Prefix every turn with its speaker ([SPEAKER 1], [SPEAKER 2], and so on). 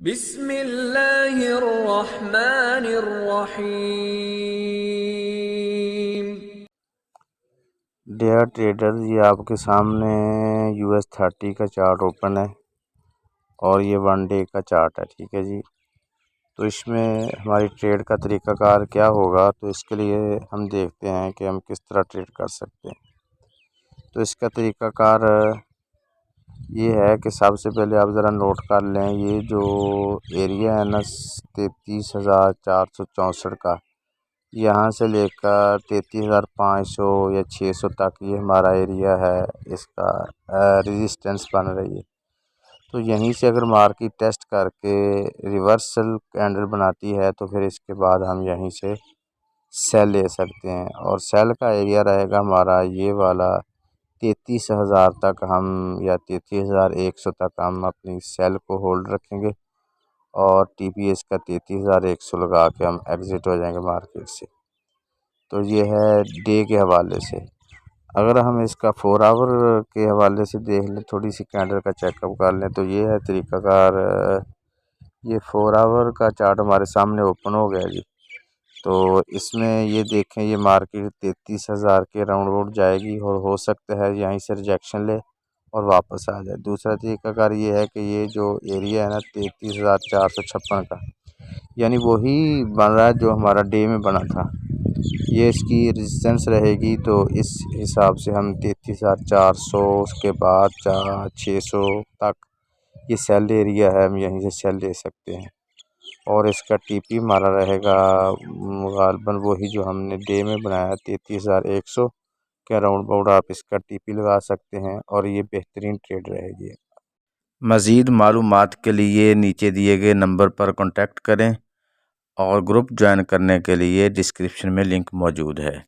[SPEAKER 1] बिस्मिल्लाहिर्रहमानिर्रहीम।
[SPEAKER 2] Dear traders, ये आपके सामने US30 का चार्ट ओपन है और ये 1 डे का चार्ट है। ठीक है जी। तो इसमें हमारी ट्रेड का तरीक़ाकार क्या होगा, तो इसके लिए हम देखते हैं कि हम किस तरह ट्रेड कर सकते हैं। तो इसका तरीक़ाकार ये है कि सबसे पहले आप ज़रा नोट कर लें, ये जो एरिया है ना 33,464 का, यहाँ से लेकर 33,500 या 600 तक ये हमारा एरिया है, इसका रेजिस्टेंस बन रही है। तो यहीं से अगर मार्केट टेस्ट करके रिवर्सल कैंडल बनाती है तो फिर इसके बाद हम यहीं से सेल ले सकते हैं, और सेल का एरिया रहेगा हमारा ये वाला 33,000 तक हम, या 33,100 तक हम अपनी सेल को होल्ड रखेंगे, और TPS का 33,100 लगा के हम एग्ज़िट हो जाएंगे मार्केट से। तो ये है डे के हवाले से। अगर हम इसका 4 आवर के हवाले से देख लें, थोड़ी सी कैंडल का चेकअप कर लें, तो ये है तरीक़ाकार। ये 4 आवर का चार्ट हमारे सामने ओपन हो गया जी। तो इसमें ये देखें, ये मार्केट 33,000 के राउंड अबाउट जाएगी, और हो सकता है यहीं से रिजेक्शन ले और वापस आ जाए। दूसरा तरीक़ाकार ये है कि ये जो एरिया है ना 33,456 का, यानी वही बन रहा है जो हमारा डे में बना था। ये इसकी रेजिस्टेंस रहेगी, तो इस हिसाब से हम 33,400 उसके बाद 600 तक ये सेल एरिया है, हम यहीं से सेल ले सकते हैं। और इसका TP हमारा रहेगा गालबन वही जो हमने डे में बनाया 33,100 के राउंड अबाउट आप इसका TP लगा सकते हैं, और ये बेहतरीन ट्रेड रहेगी। मज़ीद मालूमात के लिए नीचे दिए गए नंबर पर कॉन्टैक्ट करें, और ग्रुप ज्वाइन करने के लिए डिस्क्रिप्शन में लिंक मौजूद है।